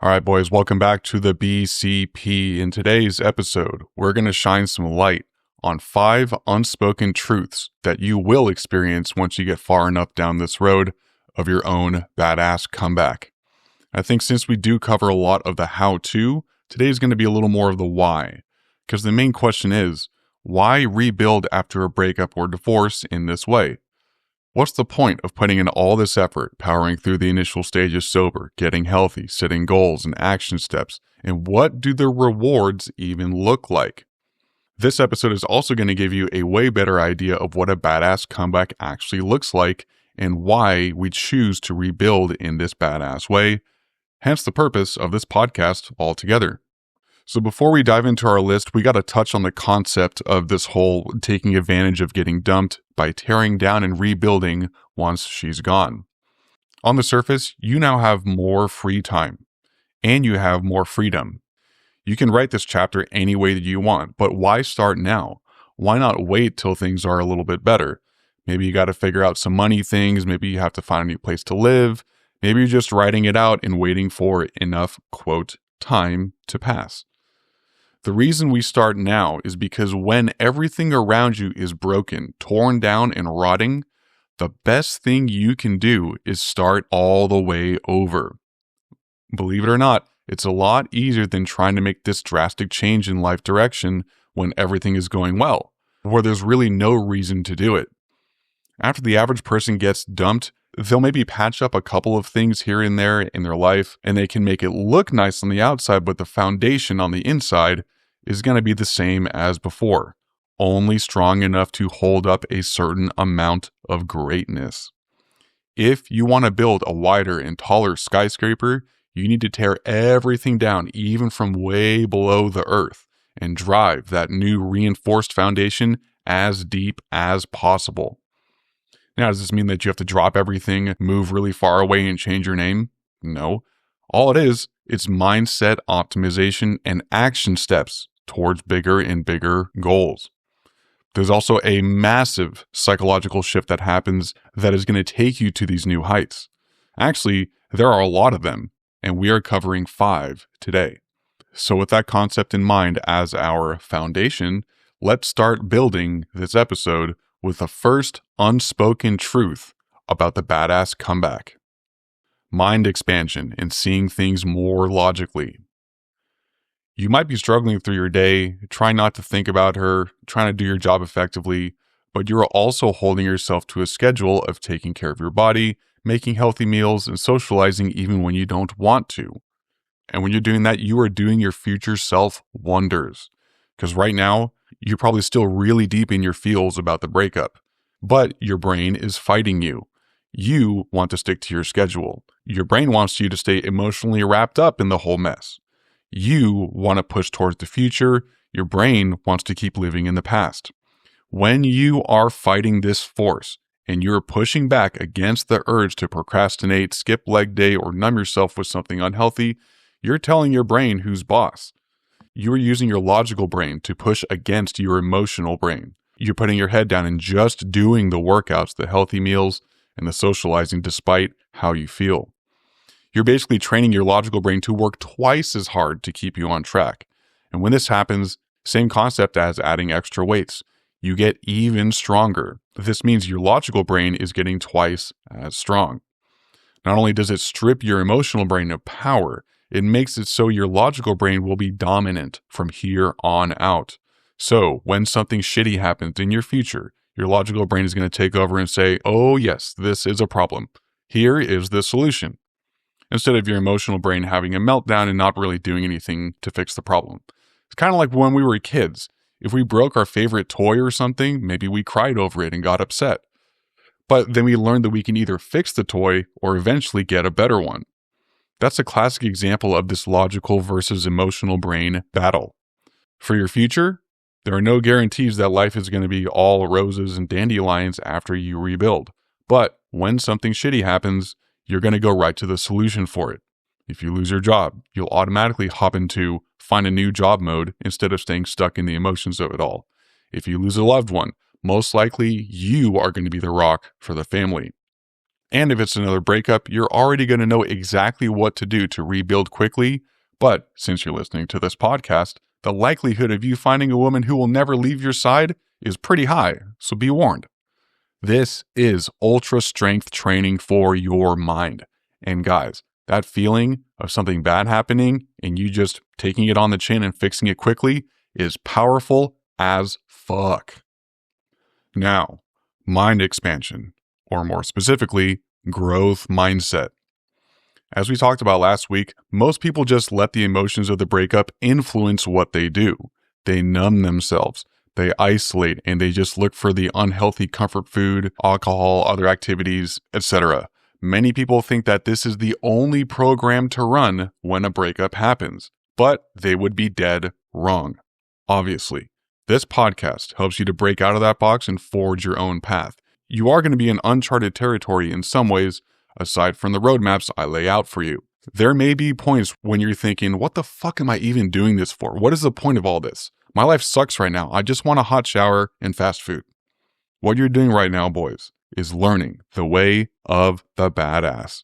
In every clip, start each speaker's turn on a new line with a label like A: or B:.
A: All right, boys, welcome back to the BCP. In today's episode, we're going to shine some light on 5 unspoken truths that you will experience once you get far enough down this road of your own badass comeback. I think since we do cover a lot of the how-to, today is going to be a little more of the why. Because the main question is, why rebuild after a breakup or divorce in this way? What's the point of putting in all this effort, powering through the initial stages sober, getting healthy, setting goals and action steps, and what do the rewards even look like? This episode is also going to give you a way better idea of what a badass comeback actually looks like and why we choose to rebuild in this badass way, hence the purpose of this podcast altogether. So before we dive into our list, we got to touch on the concept of this whole taking advantage of getting dumped by tearing down and rebuilding once she's gone. On the surface, you now have more free time and you have more freedom. You can write this chapter any way that you want, but why start now? Why not wait till things are a little bit better? Maybe you got to figure out some money things. Maybe you have to find a new place to live. Maybe you're just writing it out and waiting for enough, quote, time to pass. The reason we start now is because when everything around you is broken, torn down, and rotting, the best thing you can do is start all the way over. Believe it or not, it's a lot easier than trying to make this drastic change in life direction when everything is going well, where there's really no reason to do it. After the average person gets dumped, they'll maybe patch up a couple of things here and there in their life, and they can make it look nice on the outside, but the foundation on the inside is going to be the same as before, only strong enough to hold up a certain amount of greatness. If you want to build a wider and taller skyscraper, you need to tear everything down, even from way below the earth, and drive that new reinforced foundation as deep as possible. Now, does this mean that you have to drop everything, move really far away, and change your name? No. All it is, it's mindset optimization and action steps towards bigger and bigger goals. There's also a massive psychological shift that happens that is going to take you to these new heights. Actually, there are a lot of them, and we are covering 5 today. So with that concept in mind as our foundation, let's start building this episode with the first unspoken truth about the badass comeback. Mind expansion and seeing things more logically. You might be struggling through your day, trying not to think about her, trying to do your job effectively, but you're also holding yourself to a schedule of taking care of your body, making healthy meals, and socializing even when you don't want to. And when you're doing that, you are doing your future self wonders. Because right now, you're probably still really deep in your feels about the breakup, but your brain is fighting you. You want to stick to your schedule. Your brain wants you to stay emotionally wrapped up in the whole mess. You want to push towards the future. Your brain wants to keep living in the past. When you are fighting this force and you're pushing back against the urge to procrastinate, skip leg day, or numb yourself with something unhealthy, you're telling your brain who's boss. You are using your logical brain to push against your emotional brain. You're putting your head down and just doing the workouts, the healthy meals, and the socializing despite how you feel. You're basically training your logical brain to work twice as hard to keep you on track. And when this happens, same concept as adding extra weights. You get even stronger. This means your logical brain is getting twice as strong. Not only does it strip your emotional brain of power, it makes it so your logical brain will be dominant from here on out. So when something shitty happens in your future, your logical brain is going to take over and say, oh yes, this is a problem. Here is the solution. Instead of your emotional brain having a meltdown and not really doing anything to fix the problem. It's kind of like when we were kids. If we broke our favorite toy or something, maybe we cried over it and got upset. But then we learned that we can either fix the toy or eventually get a better one. That's a classic example of this logical versus emotional brain battle. For your future, there are no guarantees that life is going to be all roses and dandelions after you rebuild. But when something shitty happens, you're going to go right to the solution for it. If you lose your job, you'll automatically hop into find a new job mode instead of staying stuck in the emotions of it all. If you lose a loved one, most likely you are going to be the rock for the family. And if it's another breakup, you're already going to know exactly what to do to rebuild quickly. But since you're listening to this podcast, the likelihood of you finding a woman who will never leave your side is pretty high, so be warned. This is ultra strength training for your mind. And guys, that feeling of something bad happening and you just taking it on the chin and fixing it quickly is powerful as fuck. Now, mind expansion, or more specifically, growth mindset. As we talked about last week, most people just let the emotions of the breakup influence what they do. They numb themselves, they isolate, and they just look for the unhealthy comfort food, alcohol, other activities, etc. Many people think that this is the only program to run when a breakup happens, but they would be dead wrong. Obviously, this podcast helps you to break out of that box and forge your own path. You are going to be in uncharted territory in some ways, aside from the roadmaps I lay out for you. There may be points when you're thinking, what the fuck am I even doing this for? What is the point of all this? My life sucks right now. I just want a hot shower and fast food. What you're doing right now, boys, is learning the way of the badass.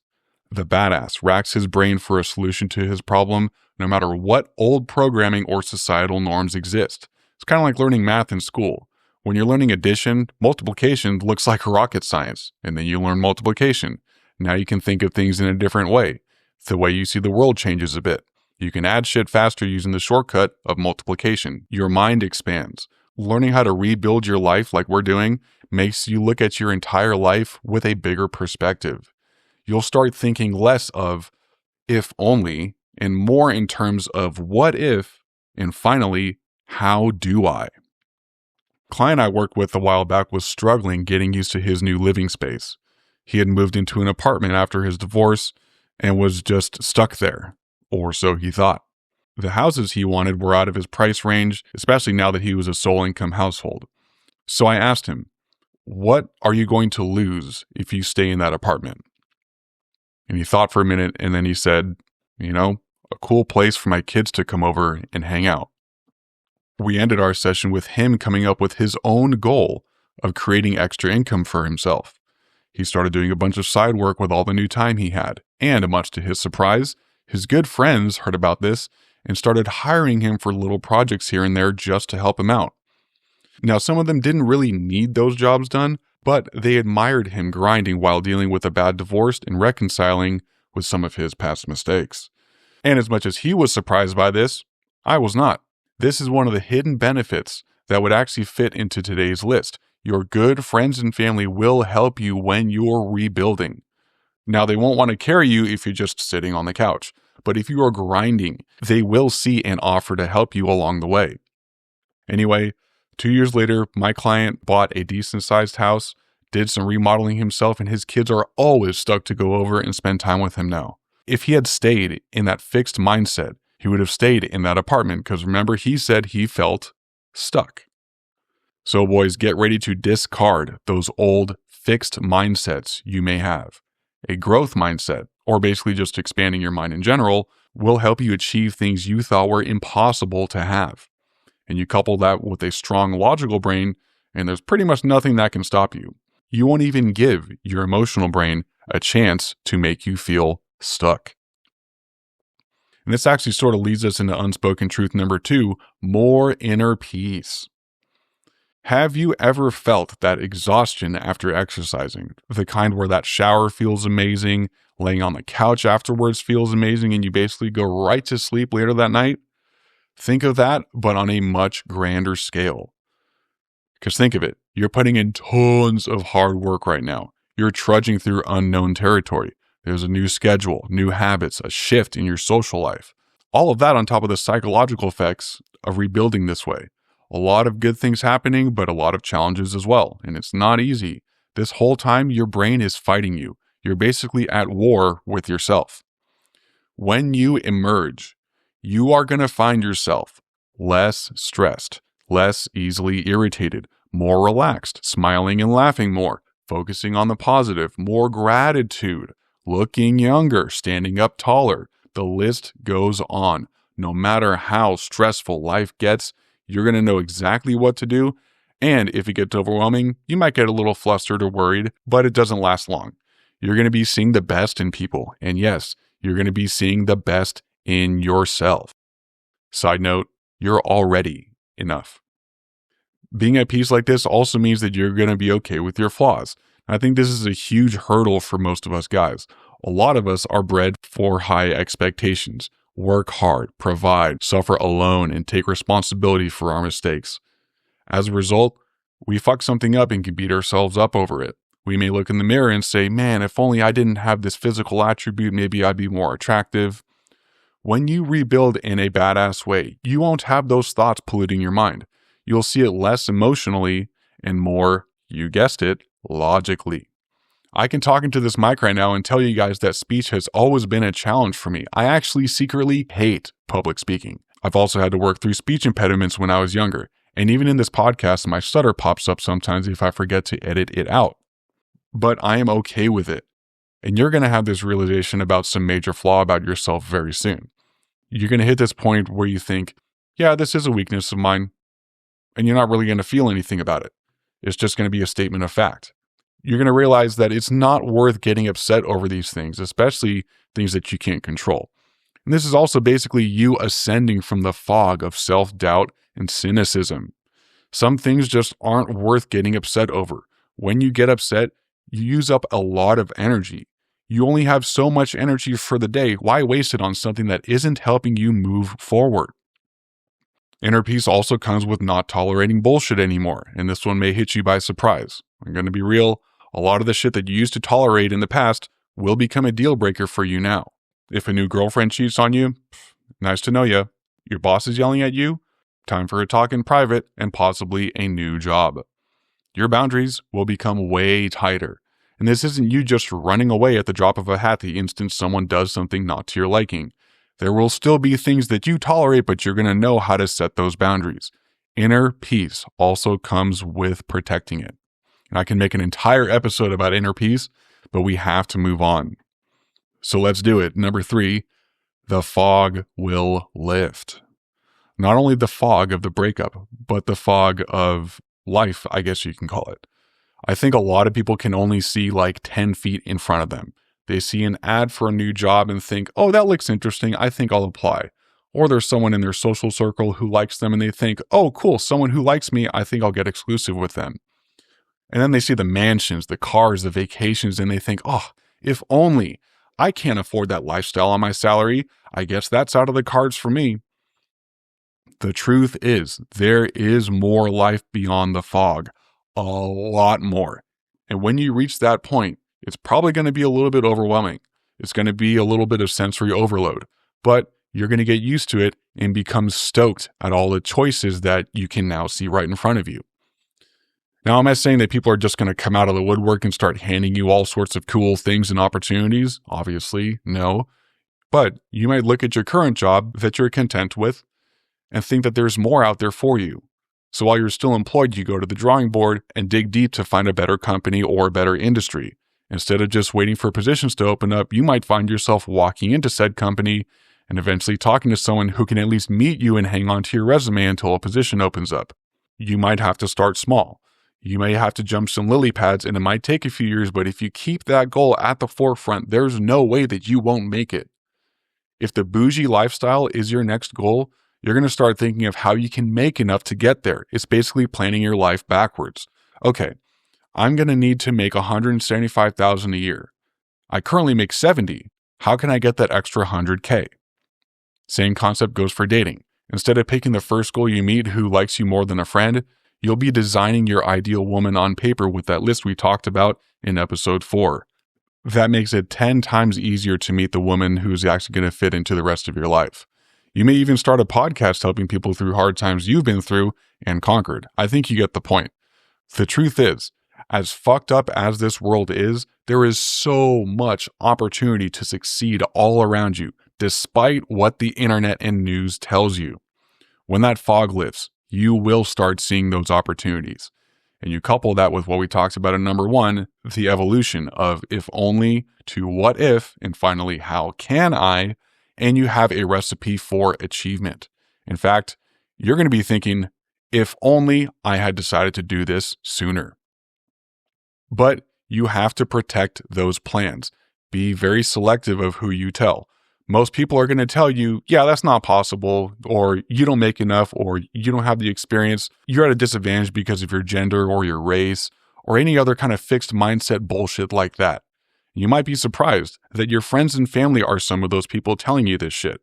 A: The badass racks his brain for a solution to his problem, no matter what old programming or societal norms exist. It's kind of like learning math in school. When you're learning addition, multiplication looks like rocket science, and then you learn multiplication. Now you can think of things in a different way. The way you see the world changes a bit. You can add shit faster using the shortcut of multiplication. Your mind expands. Learning how to rebuild your life like we're doing makes you look at your entire life with a bigger perspective. You'll start thinking less of if only and more in terms of what if, and finally, how do I? A client I worked with a while back was struggling getting used to his new living space. He had moved into an apartment after his divorce and was just stuck there, or so he thought. The houses he wanted were out of his price range, especially now that he was a sole income household. So I asked him, what are you going to lose if you stay in that apartment? And he thought for a minute and then he said, a cool place for my kids to come over and hang out. We ended our session with him coming up with his own goal of creating extra income for himself. He started doing a bunch of side work with all the new time he had, and much to his surprise, his good friends heard about this and started hiring him for little projects here and there just to help him out. Now, some of them didn't really need those jobs done, but they admired him grinding while dealing with a bad divorce and reconciling with some of his past mistakes. And as much as he was surprised by this, I was not. This is one of the hidden benefits that would actually fit into today's list. Your good friends and family will help you when you're rebuilding. Now, they won't want to carry you if you're just sitting on the couch, but if you are grinding, they will see and offer to help you along the way. Anyway, 2 years later, my client bought a decent-sized house, did some remodeling himself, and his kids are always stuck to go over and spend time with him now. If he had stayed in that fixed mindset, he would have stayed in that apartment because remember, he said he felt stuck. So boys, get ready to discard those old fixed mindsets you may have. A growth mindset, or basically just expanding your mind in general, will help you achieve things you thought were impossible to have. And you couple that with a strong logical brain, and there's pretty much nothing that can stop you. You won't even give your emotional brain a chance to make you feel stuck. And this actually sort of leads us into unspoken truth number 2, more inner peace. Have you ever felt that exhaustion after exercising? The kind where that shower feels amazing, laying on the couch afterwards feels amazing, and you basically go right to sleep later that night? Think of that, but on a much grander scale. Because think of it, you're putting in tons of hard work right now. You're trudging through unknown territory. There's a new schedule, new habits, a shift in your social life. All of that on top of the psychological effects of rebuilding this way. A lot of good things happening, but a lot of challenges as well. And it's not easy. This whole time, your brain is fighting you. You're basically at war with yourself. When you emerge, you are going to find yourself less stressed, less easily irritated, more relaxed, smiling and laughing more, focusing on the positive, more gratitude, looking younger, standing up taller. The list goes on. No matter how stressful life gets, you're going to know exactly what to do. And if it gets overwhelming, you might get a little flustered or worried, but it doesn't last long. You're going to be seeing the best in people. And yes, you're going to be seeing the best in yourself. Side note, you're already enough. Being at peace like this also means that you're going to be okay with your flaws. I think this is a huge hurdle for most of us guys. A lot of us are bred for high expectations. Work hard, provide, suffer alone, and take responsibility for our mistakes. As a result, we fuck something up and can beat ourselves up over it. We may look in the mirror and say, man, if only I didn't have this physical attribute, maybe I'd be more attractive. When you rebuild in a badass way, you won't have those thoughts polluting your mind. You'll see it less emotionally and more, you guessed it, logically. I can talk into this mic right now and tell you guys that speech has always been a challenge for me. I actually secretly hate public speaking. I've also had to work through speech impediments when I was younger. And even in this podcast, my stutter pops up sometimes if I forget to edit it out. But I am okay with it. And you're going to have this realization about some major flaw about yourself very soon. You're going to hit this point where you think, yeah, this is a weakness of mine. And you're not really going to feel anything about it. It's just going to be a statement of fact. You're going to realize that it's not worth getting upset over these things, especially things that you can't control. And this is also basically you ascending from the fog of self-doubt and cynicism. Some things just aren't worth getting upset over. When you get upset, you use up a lot of energy. You only have so much energy for the day. Why waste it on something that isn't helping you move forward? Inner peace also comes with not tolerating bullshit anymore, and this one may hit you by surprise. I'm going to be real. A lot of the shit that you used to tolerate in the past will become a deal breaker for you now. If a new girlfriend cheats on you, nice to know you. Your boss is yelling at you, time for a talk in private and possibly a new job. Your boundaries will become way tighter. And this isn't you just running away at the drop of a hat the instant someone does something not to your liking. There will still be things that you tolerate, but you're going to know how to set those boundaries. Inner peace also comes with protecting it. And I can make an entire episode about inner peace, but we have to move on. So let's do it. Number 3, the fog will lift. Not only the fog of the breakup, but the fog of life, I guess you can call it. I think a lot of people can only see like 10 feet in front of them. They see an ad for a new job and think, oh, that looks interesting. I think I'll apply. Or there's someone in their social circle who likes them and they think, oh, cool, someone who likes me, I think I'll get exclusive with them. And then they see the mansions, the cars, the vacations, and they think, oh, if only. I can't afford that lifestyle on my salary. I guess that's out of the cards for me. The truth is, there is more life beyond the fog. A lot more. And when you reach that point, it's probably going to be a little bit overwhelming. It's going to be a little bit of sensory overload. But you're going to get used to it and become stoked at all the choices that you can now see right in front of you. Now, am I saying that people are just going to come out of the woodwork and start handing you all sorts of cool things and opportunities? Obviously, no. But you might look at your current job that you're content with and think that there's more out there for you. So while you're still employed, you go to the drawing board and dig deep to find a better company or a better industry. Instead of just waiting for positions to open up, you might find yourself walking into said company and eventually talking to someone who can at least meet you and hang on to your resume until a position opens up. You might have to start small. You may have to jump some lily pads and it might take a few years, but if you keep that goal at the forefront, there's no way that you won't make it. If the bougie lifestyle is your next goal, you're going to start thinking of how you can make enough to get there. It's basically planning your life backwards. Okay, I'm going to need to make $175,000 a year. I currently make 70. How can I get that extra 100K? Same concept goes for dating. Instead of picking the first girl you meet who likes you more than a friend, you'll be designing your ideal woman on paper with that list we talked about in episode 4. That makes it 10 times easier to meet the woman who's actually going to fit into the rest of your life. You may even start a podcast helping people through hard times you've been through and conquered. I think you get the point. The truth is, as fucked up as this world is, there is so much opportunity to succeed all around you, despite what the internet and news tells you. When that fog lifts, you will start seeing those opportunities. And you couple that with what we talked about in number 1, the evolution of if only to what if, and finally, how can I? And you have a recipe for achievement. In fact, you're going to be thinking, if only I had decided to do this sooner. But You have to protect those plans. Be very selective of who you tell. Most people are going to tell you, yeah, that's not possible, or you don't make enough, or you don't have the experience. You're at a disadvantage because of your gender or your race, or any other kind of fixed mindset bullshit like that. You might be surprised that your friends and family are some of those people telling you this shit.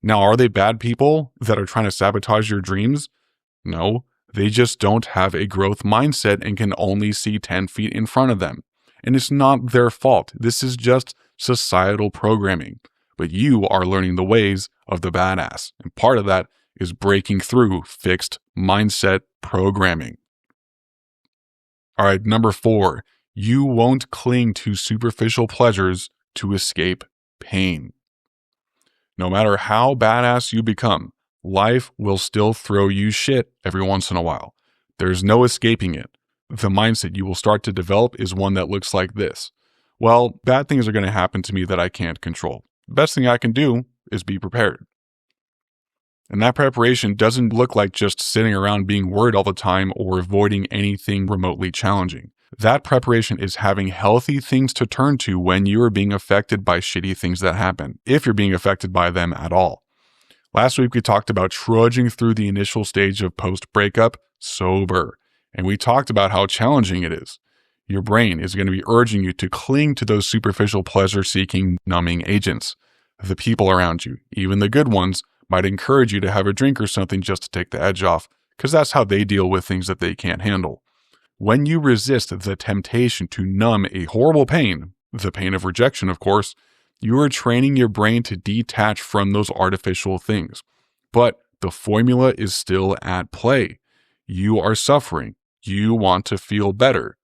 A: Now, are they bad people that are trying to sabotage your dreams? No, they just don't have a growth mindset and can only see 10 feet in front of them. And it's not their fault. This is just societal programming. But you are learning the ways of the badass. And part of that is breaking through fixed mindset programming. All right, number 4, you won't cling to superficial pleasures to escape pain. No matter how badass you become, life will still throw you shit every once in a while. There's no escaping it. The mindset you will start to develop is one that looks like this. Well, bad things are going to happen to me that I can't control. The best thing I can do is be prepared. And that preparation doesn't look like just sitting around being worried all the time or avoiding anything remotely challenging. That preparation is having healthy things to turn to when you are being affected by shitty things that happen, if you're being affected by them at all. Last week, we talked about trudging through the initial stage of post-breakup sober, and we talked about how challenging it is. Your brain is going to be urging you to cling to those superficial pleasure-seeking numbing agents. The people around you, even the good ones, might encourage you to have a drink or something just to take the edge off, because that's how they deal with things that they can't handle. When you resist the temptation to numb a horrible pain, the pain of rejection, of course, you are training your brain to detach from those artificial things. But the formula is still at play. You are suffering. You want to feel better.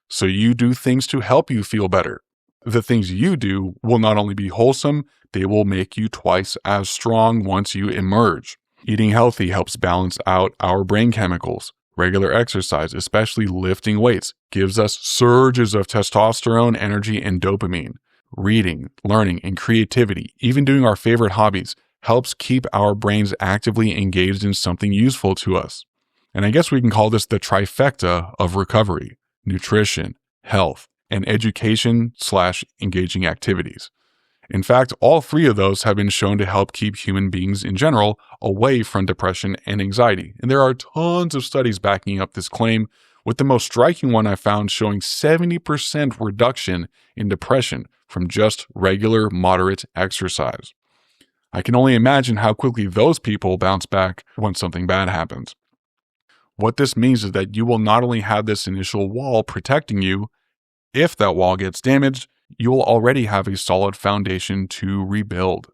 A: So you do things to help you feel better. The things you do will not only be wholesome, they will make you twice as strong once you emerge. Eating healthy helps balance out our brain chemicals. Regular exercise, especially lifting weights, gives us surges of testosterone, energy, and dopamine. Reading, learning, and creativity, even doing our favorite hobbies, helps keep our brains actively engaged in something useful to us. And I guess we can call this the trifecta of recovery: nutrition, health, and education/engaging activities. In fact, all 3 of those have been shown to help keep human beings in general away from depression and anxiety. And there are tons of studies backing up this claim, with the most striking one I found showing 70% reduction in depression from just regular moderate exercise. I can only imagine how quickly those people bounce back when something bad happens. What this means is that you will not only have this initial wall protecting you, if that wall gets damaged, you will already have a solid foundation to rebuild.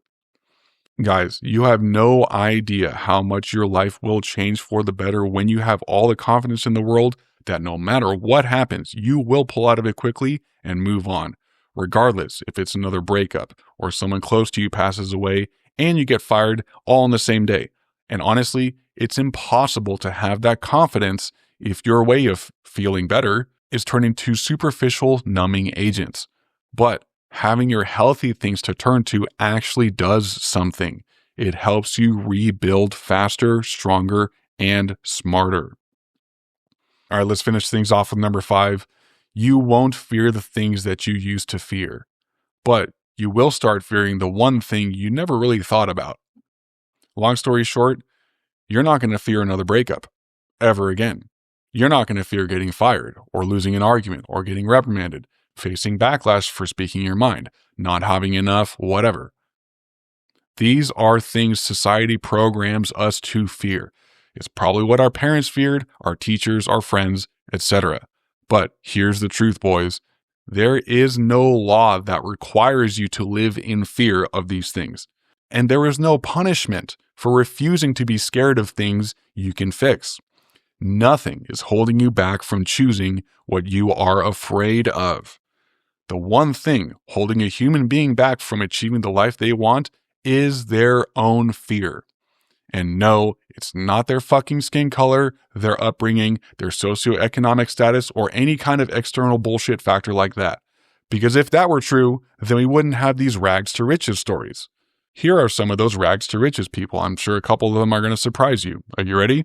A: Guys, you have no idea how much your life will change for the better when you have all the confidence in the world that no matter what happens, you will pull out of it quickly and move on, regardless if it's another breakup or someone close to you passes away and you get fired all on the same day. And honestly, it's impossible to have that confidence if your way of feeling better is turning to superficial numbing agents. But having your healthy things to turn to actually does something. It helps you rebuild faster, stronger, and smarter. All right, let's finish things off with number 5. You won't fear the things that you used to fear, but you will start fearing the one thing you never really thought about. Long story short, you're not going to fear another breakup ever again. You're not going to fear getting fired or losing an argument or getting reprimanded, facing backlash for speaking your mind, not having enough, whatever. These are things society programs us to fear. It's probably what our parents feared, our teachers, our friends, etc. But here's the truth, boys. There is no law that requires you to live in fear of these things. And there is no punishment for refusing to be scared of things you can fix. Nothing is holding you back from choosing what you are afraid of. The one thing holding a human being back from achieving the life they want is their own fear. And no, it's not their fucking skin color, their upbringing, their socioeconomic status, or any kind of external bullshit factor like that. Because if that were true, then we wouldn't have these rags to riches stories. Here are some of those rags to riches people. I'm sure a couple of them are going to surprise you. Are you ready?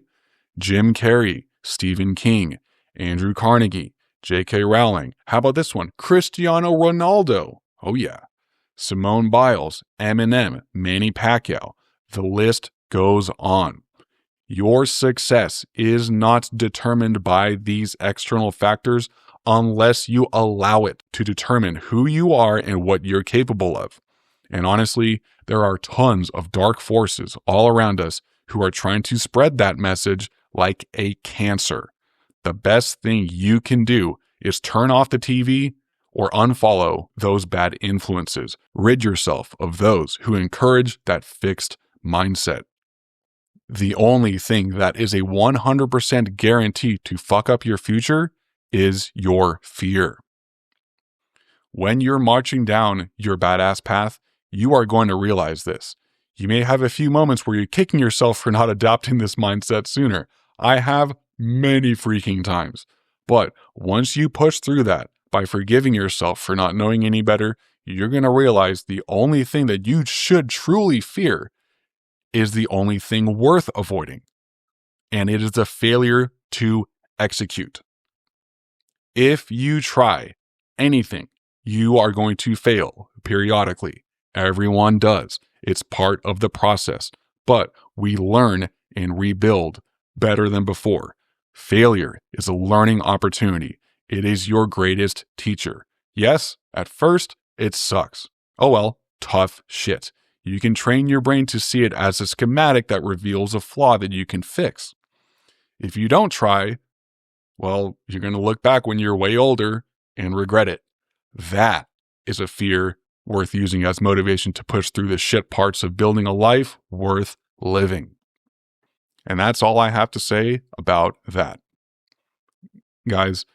A: Jim Carrey, Stephen King, Andrew Carnegie, J.K. Rowling. How about this one? Cristiano Ronaldo. Oh yeah. Simone Biles, Eminem, Manny Pacquiao. The list goes on. Your success is not determined by these external factors unless you allow it to determine who you are and what you're capable of. And honestly, there are tons of dark forces all around us who are trying to spread that message like a cancer. The best thing you can do is turn off the TV or unfollow those bad influences. Rid yourself of those who encourage that fixed mindset. The only thing that is a 100% guarantee to fuck up your future is your fear. When you're marching down your badass path, you are going to realize this. You may have a few moments where you're kicking yourself for not adopting this mindset sooner. I have many freaking times. But once you push through that by forgiving yourself for not knowing any better, you're going to realize the only thing that you should truly fear is the only thing worth avoiding. And it is the failure to execute. If you try anything, you are going to fail periodically. Everyone does. It's part of the process. But we learn and rebuild better than before. Failure is a learning opportunity. It is your greatest teacher. Yes, at first, it sucks. Oh well, tough shit. You can train your brain to see it as a schematic that reveals a flaw that you can fix. If you don't try, well, you're going to look back when you're way older and regret it. That is a fear worth using as motivation to push through the shit parts of building a life worth living. And that's all I have to say about that. Guys,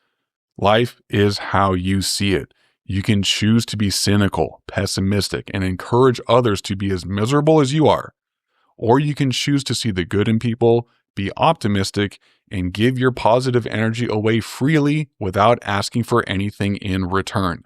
A: life is how you see it. You can choose to be cynical, pessimistic, and encourage others to be as miserable as you are. Or you can choose to see the good in people, be optimistic, and give your positive energy away freely without asking for anything in return.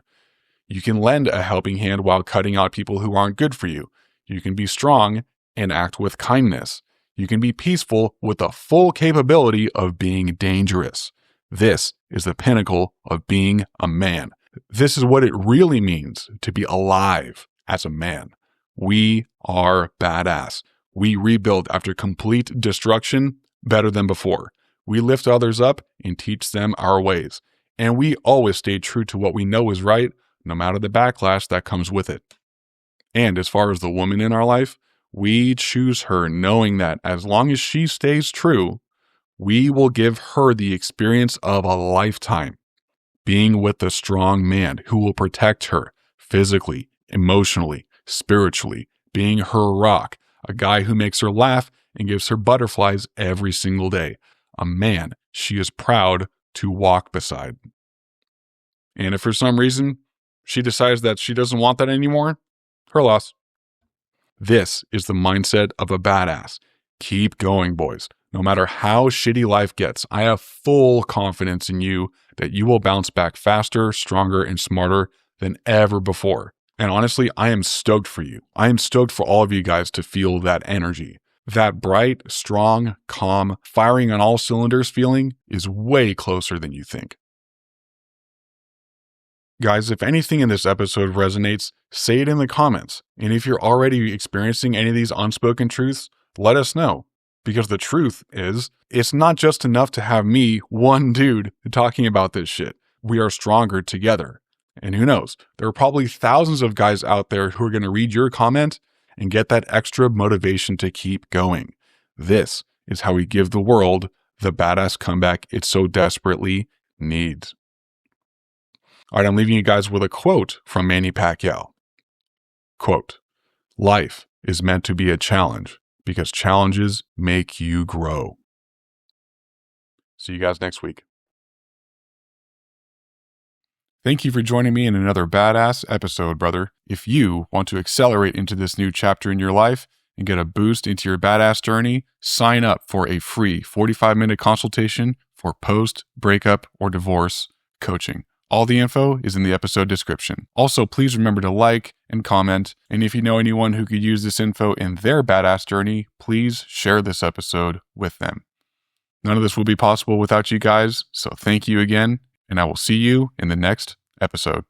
A: You can lend a helping hand while cutting out people who aren't good for you. You can be strong and act with kindness. You can be peaceful with the full capability of being dangerous. This is the pinnacle of being a man. This is what it really means to be alive as a man. We are badass. We rebuild after complete destruction better than before. We lift others up and teach them our ways. And we always stay true to what we know is right, no matter the backlash that comes with it. And as far as the woman in our life, we choose her knowing that as long as she stays true, we will give her the experience of a lifetime, being with a strong man who will protect her physically, emotionally, spiritually, being her rock, a guy who makes her laugh and gives her butterflies every single day, a man she is proud to walk beside. And if for some reason she decides that she doesn't want that anymore, her loss. This is the mindset of a badass. Keep going, boys. No matter how shitty life gets, I have full confidence in you that you will bounce back faster, stronger, and smarter than ever before. And honestly, I am stoked for you. I am stoked for all of you guys to feel that energy. That bright, strong, calm, firing on all cylinders feeling is way closer than you think. Guys, if anything in this episode resonates, say it in the comments. And if you're already experiencing any of these unspoken truths, let us know. Because the truth is, it's not just enough to have me, one dude, talking about this shit. We are stronger together. And who knows, there are probably thousands of guys out there who are going to read your comment and get that extra motivation to keep going. This is how we give the world the badass comeback it so desperately needs. All right, I'm leaving you guys with a quote from Manny Pacquiao. Quote, "Life is meant to be a challenge because challenges make you grow." See you guys next week. Thank you for joining me in another badass episode, brother. If you want to accelerate into this new chapter in your life and get a boost into your badass journey, sign up for a free 45-minute consultation for post-breakup or divorce coaching. All the info is in the episode description. Also, please remember to like and comment. And if you know anyone who could use this info in their badass journey, please share this episode with them. None of this will be possible without you guys, so thank you again, and I will see you in the next episode.